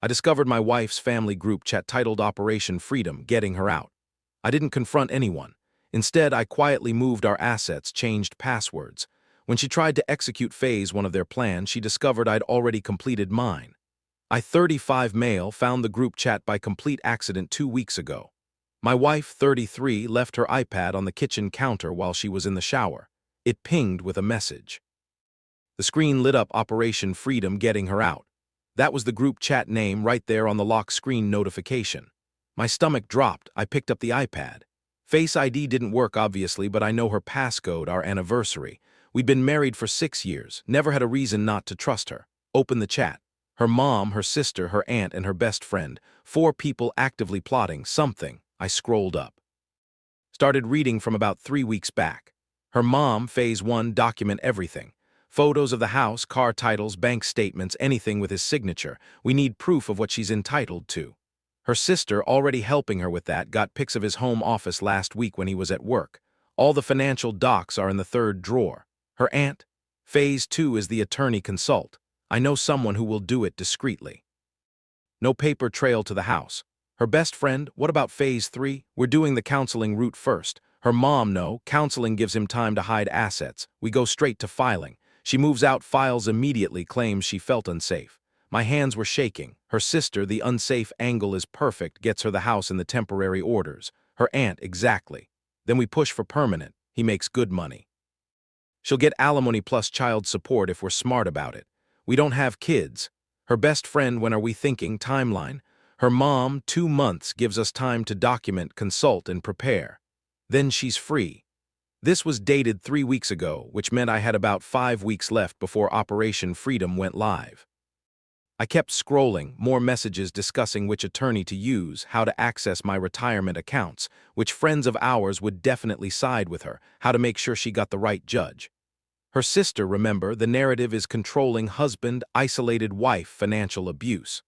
I discovered my wife's family group chat titled Operation Freedom, Getting Her Out. I didn't confront anyone. Instead, I quietly moved our assets, changed passwords. When she tried to execute phase one of their plans, she discovered I'd already completed mine. I, 35 male, found the group chat by complete accident 2 weeks ago. My wife, 33, left her iPad on the kitchen counter while she was in the shower. It pinged with a message. The screen lit up Operation Freedom, Getting Her Out. That was the group chat name right there on the lock screen notification. My stomach dropped. I picked up the iPad. Face ID didn't work, obviously, but I know her passcode, our anniversary. We'd been married for 6 years, never had a reason not to trust her. Open the chat. Her mom, her sister, her aunt, and her best friend. 4 people actively plotting something. I scrolled up. Started reading from about 3 weeks back. Her mom, phase 1, document everything. Photos of the house, car titles, bank statements, anything with his signature. We need proof of what she's entitled to. Her sister, already helping her with that, got pics of his home office last week when he was at work. All the financial docs are in the 3rd drawer. Her aunt, phase 2, is the attorney consult. I know someone who will do it discreetly. No paper trail to the house. Her best friend, what about phase 3? We're doing the counseling route first. Her mom, no, counseling gives him time to hide assets. We go straight to filing. She moves out files immediately, claims she felt unsafe. My hands were shaking. Her sister, the unsafe angle is perfect, gets her the house in the temporary orders. Her aunt, exactly. Then we push for permanent. He makes good money. She'll get alimony plus child support if we're smart about it. We don't have kids. Her best friend, when are we thinking? Timeline. Her mom, 2 months, gives us time to document, consult, and prepare. Then she's free. This was dated 3 weeks ago, which meant I had about 5 weeks left before Operation Freedom went live. I kept scrolling, more messages discussing which attorney to use, how to access my retirement accounts, which friends of ours would definitely side with her, how to make sure she got the right judge. Her sister, remember, the narrative is controlling husband, isolated wife, financial abuse.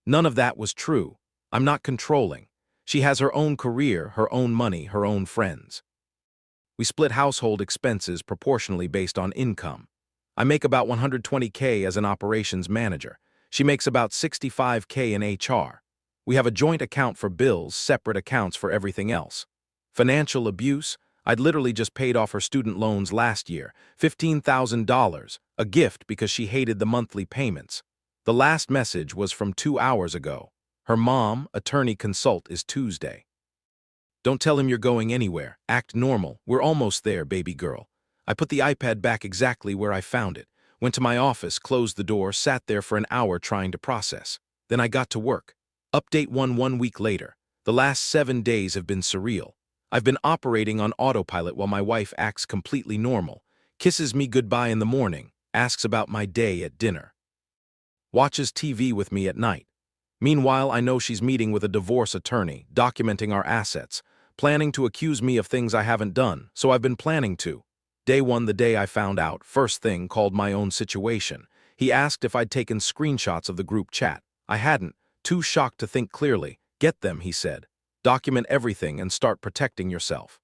None of that was true. I'm not controlling. She has her own career, her own money, her own friends. We split household expenses proportionally based on income. I make about $120K as an operations manager. She makes about $65K in HR. We have a joint account for bills, separate accounts for everything else. Financial abuse? I'd literally just paid off her student loans last year, $15,000, a gift because she hated the monthly payments. The last message was from 2 hours ago. Her mom, attorney consult, is Tuesday. Don't tell him you're going anywhere. Act normal. We're almost there, baby girl. I put the iPad back exactly where I found it. Went to my office, closed the door, sat there for an hour trying to process. Then I got to work. Update 1 week later. The last 7 days have been surreal. I've been operating on autopilot while my wife acts completely normal, kisses me goodbye in the morning, asks about my day at dinner, watches TV with me at night. Meanwhile, I know she's meeting with a divorce attorney, documenting our assets, planning to accuse me of things I haven't done, so I've been planning to. Day 1, the day I found out, first thing, called my own situation. He asked if I'd taken screenshots of the group chat. I hadn't, too shocked to think clearly. Get them, he said. Document everything and start protecting yourself.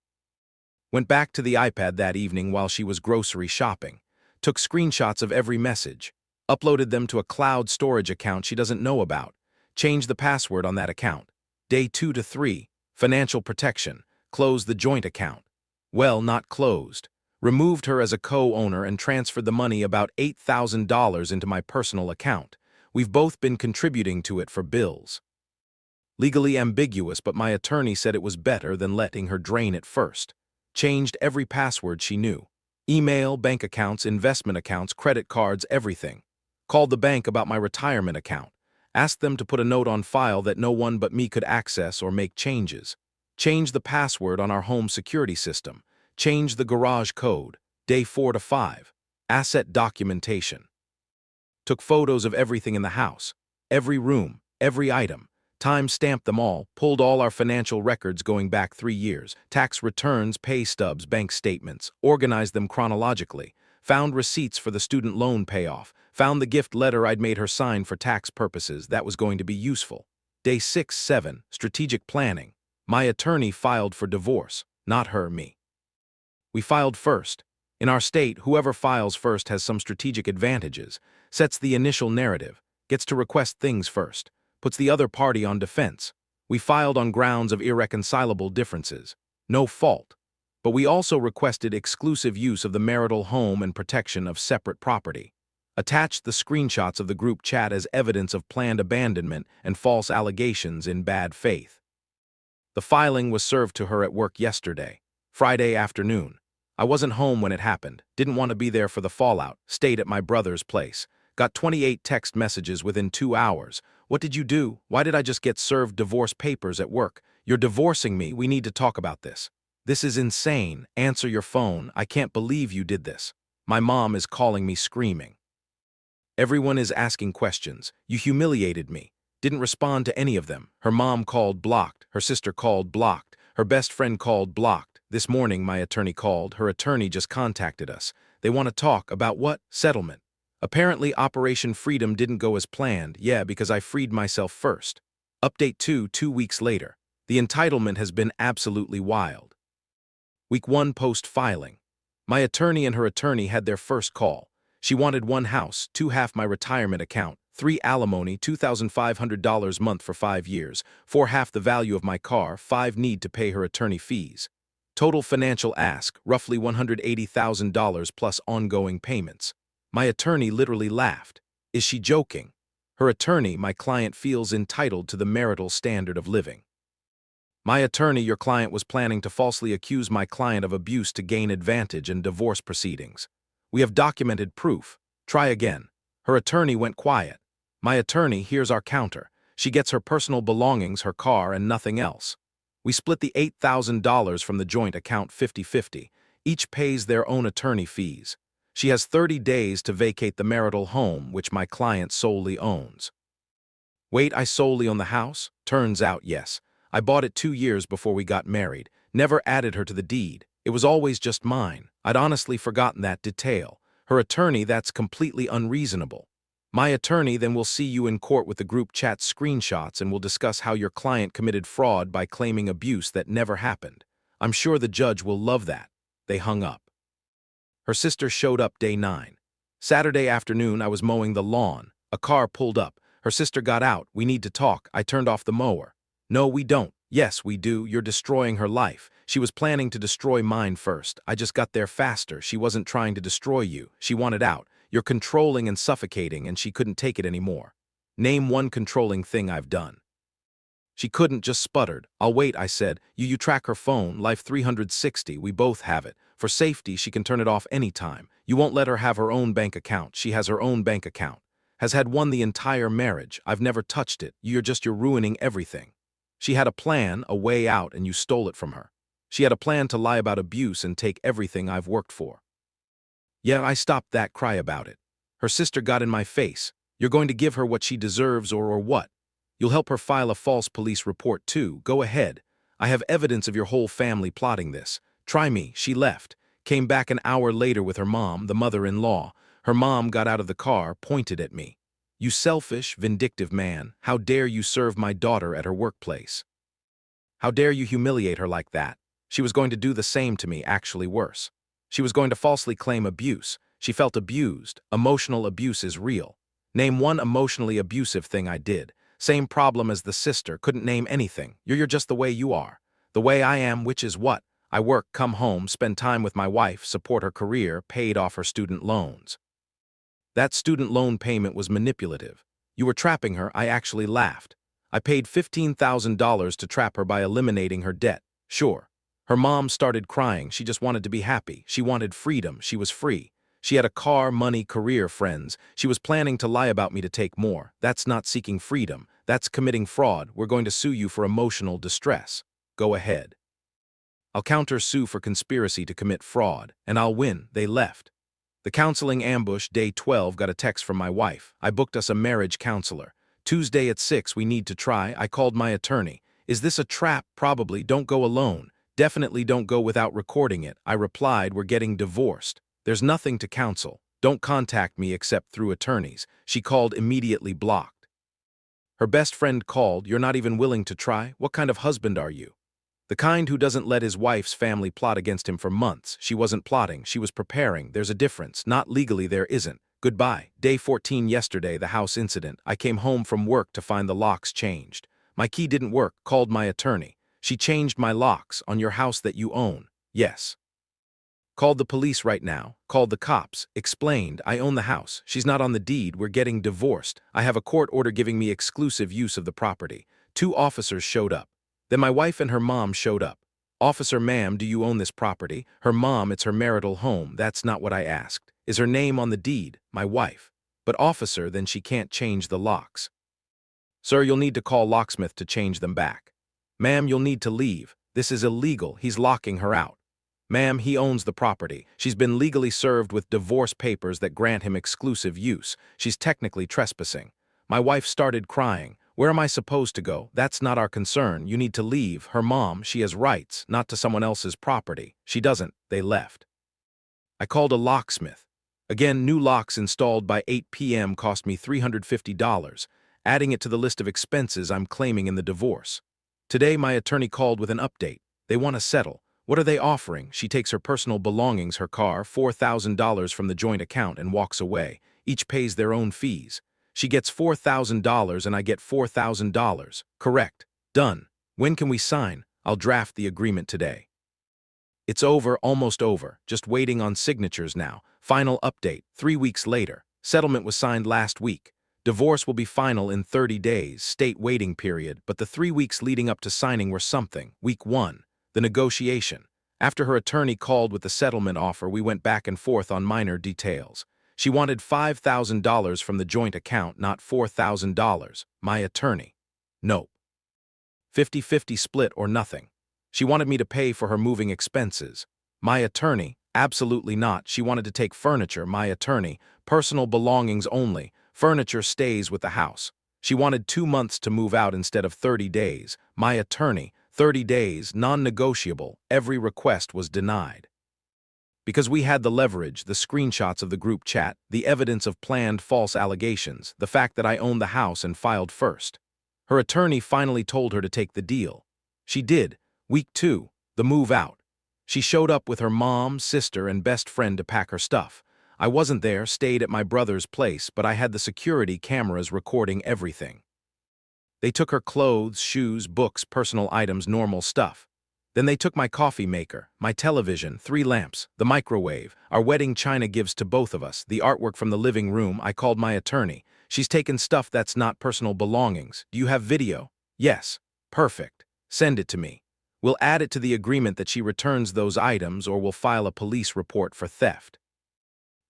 Went back to the iPad that evening while she was grocery shopping. Took screenshots of every message. Uploaded them to a cloud storage account she doesn't know about. Changed the password on that account. Day 2 to 3, financial protection. Closed the joint account. Well, not closed. Removed her as a co-owner and transferred the money, about $8,000, into my personal account. We've both been contributing to it for bills. Legally ambiguous, but my attorney said it was better than letting her drain it first. Changed every password she knew. Email, bank accounts, investment accounts, credit cards, everything. Called the bank about my retirement account. Asked them to put a note on file that no one but me could access or make changes. Changed the password on our home security system. Changed the garage code. Day 4 to 5. Asset documentation. Took photos of everything in the house. Every room, every item. Time-stamped them all, pulled all our financial records going back 3 years, tax returns, pay stubs, bank statements, organized them chronologically, found receipts for the student loan payoff, found the gift letter I'd made her sign for tax purposes. That was going to be useful. Day 6, 7, strategic planning. My attorney filed for divorce, not her, me. We filed first. In our state, whoever files first has some strategic advantages, sets the initial narrative, gets to request things first. puts the other party on defense. We filed on grounds of irreconcilable differences. No fault. But we also requested exclusive use of the marital home and protection of separate property. Attached the screenshots of the group chat as evidence of planned abandonment and false allegations in bad faith. The filing was served to her at work yesterday, Friday afternoon. I wasn't home when it happened, didn't want to be there for the fallout, stayed at my brother's place. Got 28 text messages within 2 hours. What did you do? Why did I just get served divorce papers at work? You're divorcing me, we need to talk about this. This is insane, answer your phone, I can't believe you did this. My mom is calling me screaming. Everyone is asking questions. You humiliated me. Didn't respond to any of them. Her mom called, blocked. Her sister called, blocked. Her best friend called, blocked. This morning my attorney called. Her attorney just contacted us. They want to talk about what? Settlement. Apparently Operation Freedom didn't go as planned. Yeah, because I freed myself first. Update 2 weeks later. The entitlement has been absolutely wild. Week 1 post-filing. My attorney and her attorney had their first call. She wanted 1 house, 2 half my retirement account, 3 alimony, $2,500 month for 5 years, 4 half the value of my car, 5 need to pay her attorney fees. Total financial ask, roughly $180,000 plus ongoing payments. My attorney literally laughed. Is she joking? Her attorney, my client feels entitled to the marital standard of living. My attorney, your client was planning to falsely accuse my client of abuse to gain advantage in divorce proceedings. We have documented proof. Try again. Her attorney went quiet. My attorney, here's our counter. She gets her personal belongings, her car, and nothing else. We split the $8,000 from the joint account 50-50. Each pays their own attorney fees. She has 30 days to vacate the marital home, which my client solely owns. Wait, I solely own the house? Turns out, yes. I bought it 2 years before we got married. Never added her to the deed. It was always just mine. I'd honestly forgotten that detail. Her attorney, that's completely unreasonable. My attorney, then will see you in court with the group chat screenshots and will discuss how your client committed fraud by claiming abuse that never happened. I'm sure the judge will love that. They hung up. Her sister showed up day 9. Saturday afternoon, I was mowing the lawn. A car pulled up. Her sister got out. We need to talk. I turned off the mower. No, we don't. Yes, we do. You're destroying her life. She was planning to destroy mine first. I just got there faster. She wasn't trying to destroy you. She wanted out. You're controlling and suffocating, and she couldn't take it anymore. Name one controlling thing I've done. She couldn't, just sputtered. I'll wait, I said. You track her phone, Life 360, we both have it. For safety, she can turn it off anytime. You won't let her have her own bank account. She has her own bank account. Has had one the entire marriage. I've never touched it. You're ruining everything. She had a plan, a way out, and you stole it from her. She had a plan to lie about abuse and take everything I've worked for. Yeah, I stopped that, cry about it. Her sister got in my face. You're going to give her what she deserves or what? You'll help her file a false police report too. Go ahead. I have evidence of your whole family plotting this. Try me. She left. Came back an hour later with her mom, the mother-in-law. Her mom got out of the car, pointed at me. You selfish, vindictive man. How dare you serve my daughter at her workplace? How dare you humiliate her like that? She was going to do the same to me, actually worse. She was going to falsely claim abuse. She felt abused. Emotional abuse is real. Name one emotionally abusive thing I did. Same problem as the sister, couldn't name anything. You're just the way you are. The way I am, which is what? I work, come home, spend time with my wife, support her career, paid off her student loans. That student loan payment was manipulative. You were trapping her, I actually laughed. I paid $15,000 to trap her by eliminating her debt. Sure. Her mom started crying, she just wanted to be happy. She wanted freedom, she was free. She had a car, money, career, friends. She was planning to lie about me to take more. That's not seeking freedom. That's committing fraud. We're going to sue you for emotional distress. Go ahead. I'll counter-sue for conspiracy to commit fraud, and I'll win. They left. The counseling ambush, day 12, got a text from my wife. I booked us a marriage counselor. Tuesday at 6, we need to try. I called my attorney. Is this a trap? Probably. Don't go alone. Definitely don't go without recording it. I replied, we're getting divorced. There's nothing to counsel. Don't contact me except through attorneys. She called, immediately blocked. Her best friend called. You're not even willing to try? What kind of husband are you? The kind who doesn't let his wife's family plot against him for months. She wasn't plotting, she was preparing. There's a difference. Not legally, there isn't. Goodbye. Day 14 yesterday, the house incident. I came home from work to find the locks changed. My key didn't work, called my attorney. She changed my locks on your house that you own. Yes. Called the police right now, called the cops, explained, I own the house, she's not on the deed, we're getting divorced, I have a court order giving me exclusive use of the property. 2 officers showed up. Then my wife and her mom showed up. Officer, ma'am, do you own this property? Her mom, it's her marital home, that's not what I asked. Is her name on the deed? My wife. But officer, then she can't change the locks. Sir, you'll need to call locksmith to change them back. Ma'am, you'll need to leave. This is illegal, he's locking her out. Ma'am, he owns the property. She's been legally served with divorce papers that grant him exclusive use. She's technically trespassing. My wife started crying. Where am I supposed to go? That's not our concern. You need to leave. Her mom, she has rights, not to someone else's property. She doesn't. They left. I called a locksmith. Again, new locks installed by 8 p.m. cost me $350, adding it to the list of expenses I'm claiming in the divorce. Today, my attorney called with an update. They want to settle. What are they offering? She takes her personal belongings, her car, $4,000 from the joint account and walks away. Each pays their own fees. She gets $4,000 and I get $4,000. Correct. Done. When can we sign? I'll draft the agreement today. It's over, almost over. Just waiting on signatures now. Final update. 3 weeks later. Settlement was signed last week. Divorce will be final in 30 days. State waiting period. But the 3 weeks leading up to signing were something. Week 1. The negotiation. After her attorney called with the settlement offer, we went back and forth on minor details. She wanted $5,000 from the joint account, not $4,000. My attorney. Nope. 50-50 split or nothing. She wanted me to pay for her moving expenses. My attorney. Absolutely not. She wanted to take furniture. My attorney. Personal belongings only. Furniture stays with the house. She wanted 2 months to move out instead of 30 days. My attorney. 30 days, non-negotiable. Every request was denied. Because we had the leverage, the screenshots of the group chat, the evidence of planned false allegations, the fact that I owned the house and filed first. Her attorney finally told her to take the deal. She did. Week 2, the move out. She showed up with her mom, sister, and best friend to pack her stuff. I wasn't there, stayed at my brother's place, but I had the security cameras recording everything. They took her clothes, shoes, books, personal items, normal stuff. Then they took my coffee maker, my television, 3 lamps, the microwave, our wedding china gives to both of us, the artwork from the living room. I called my attorney. She's taken stuff that's not personal belongings. Do you have video? Yes. Perfect. Send it to me. We'll add it to the agreement that she returns those items or we'll file a police report for theft.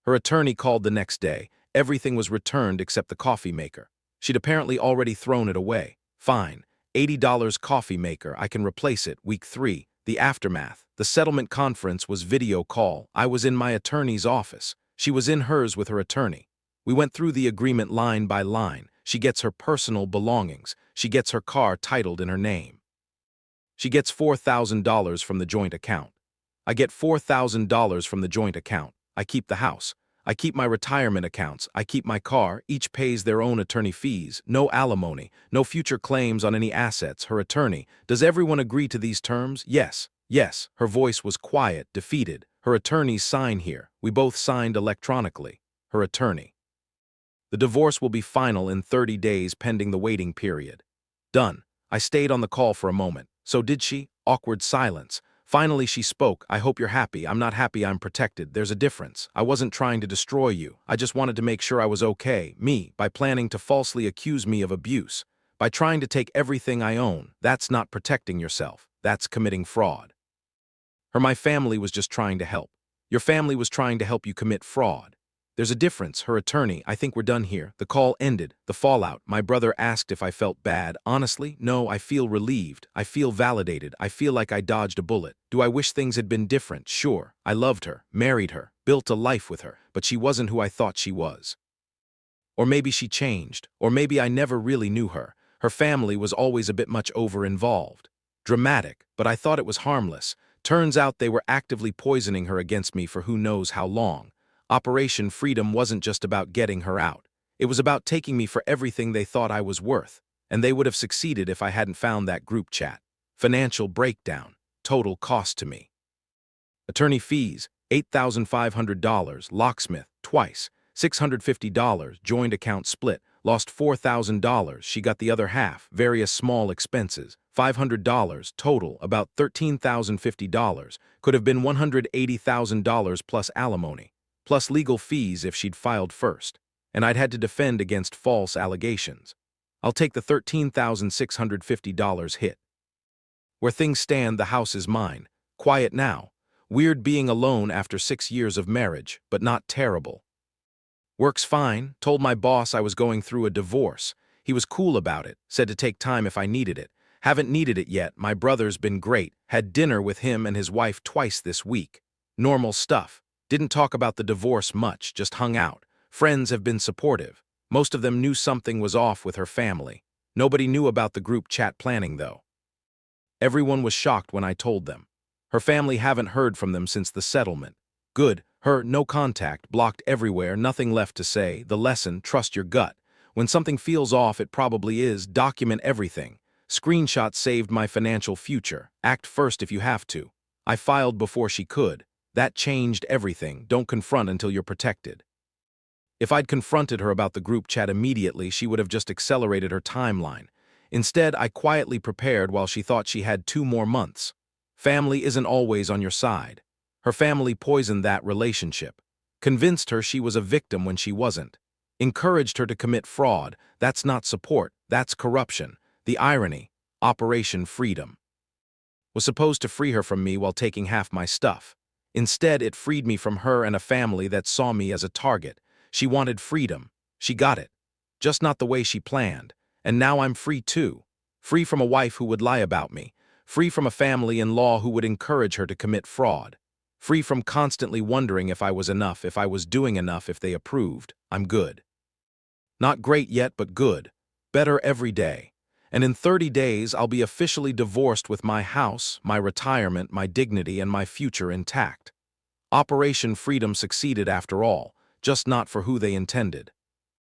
Her attorney called the next day. Everything was returned except the coffee maker. She'd apparently already thrown it away. Fine. $80 coffee maker, I can replace it. Week 3, the aftermath. The settlement conference was video call. I was in my attorney's office. She was in hers with her attorney. We went through the agreement line by line. She gets her personal belongings. She gets her car titled in her name. She gets $4,000 from the joint account. I get $4,000 from the joint account. I keep the house. I keep my retirement accounts, I keep my car, each pays their own attorney fees, no alimony, no future claims on any assets. Her attorney, does everyone agree to these terms? Yes, yes. Her voice was quiet, defeated. Her attorneys sign here. We both signed electronically. Her attorney. The divorce will be final in 30 days pending the waiting period. Done. I stayed on the call for a moment. So did she? Awkward silence. Finally, she spoke. I hope you're happy. I'm not happy. I'm protected. There's a difference. I wasn't trying to destroy you. I just wanted to make sure I was okay. Me, by planning to falsely accuse me of abuse. By trying to take everything I own. That's not protecting yourself. That's committing fraud. My family was just trying to help. Your family was trying to help you commit fraud. There's a difference. Her attorney, I think we're done here. The call ended. The fallout. My brother asked if I felt bad. Honestly, no, I feel relieved. I feel validated. I feel like I dodged a bullet. Do I wish things had been different? Sure. I loved her, married her, built a life with her, but she wasn't who I thought she was. Or maybe she changed. Or maybe I never really knew her. Her family was always a bit much over-involved. Dramatic, but I thought it was harmless. Turns out they were actively poisoning her against me for who knows how long. Operation Freedom wasn't just about getting her out. It was about taking me for everything they thought I was worth, and they would have succeeded if I hadn't found that group chat. Financial breakdown. Total cost to me. Attorney fees, $8,500, locksmith, twice, $650, joint account split, lost $4,000, she got the other half, various small expenses, $500, total, about $13,050, could have been $180,000 plus alimony, plus legal fees if she'd filed first, and I'd had to defend against false allegations. I'll take the $13,650 hit. Where things stand, the house is mine. Quiet now. Weird being alone after 6 years of marriage, but not terrible. Works fine, told my boss I was going through a divorce. He was cool about it, said to take time if I needed it. Haven't needed it yet, my brother's been great, had dinner with him and his wife twice this week. Normal stuff. Didn't talk about the divorce much, just hung out. Friends have been supportive. Most of them knew something was off with her family. Nobody knew about the group chat planning though. Everyone was shocked when I told them. Her family haven't heard from them since the settlement. Good, her no contact, blocked everywhere, nothing left to say. The lesson, trust your gut. When something feels off, it probably is. Document everything. Screenshots saved my financial future. Act first if you have to. I filed before she could. That changed everything. Don't confront until you're protected. If I'd confronted her about the group chat immediately, she would have just accelerated her timeline. Instead, I quietly prepared while she thought she had 2 more months. Family isn't always on your side. Her family poisoned that relationship. Convinced her she was a victim when she wasn't. Encouraged her to commit fraud. That's not support, that's corruption. The irony, Operation Freedom. Was supposed to free her from me while taking half my stuff. Instead, it freed me from her and a family that saw me as a target. She wanted freedom. She got it. Just not the way she planned. And now I'm free too. Free from a wife who would lie about me. Free from a family-in-law who would encourage her to commit fraud. Free from constantly wondering if I was enough, if I was doing enough, if they approved. I'm good. Not great yet, but good. Better every day. And in 30 days, I'll be officially divorced with my house, my retirement, my dignity, and my future intact. Operation Freedom succeeded after all, just not for who they intended.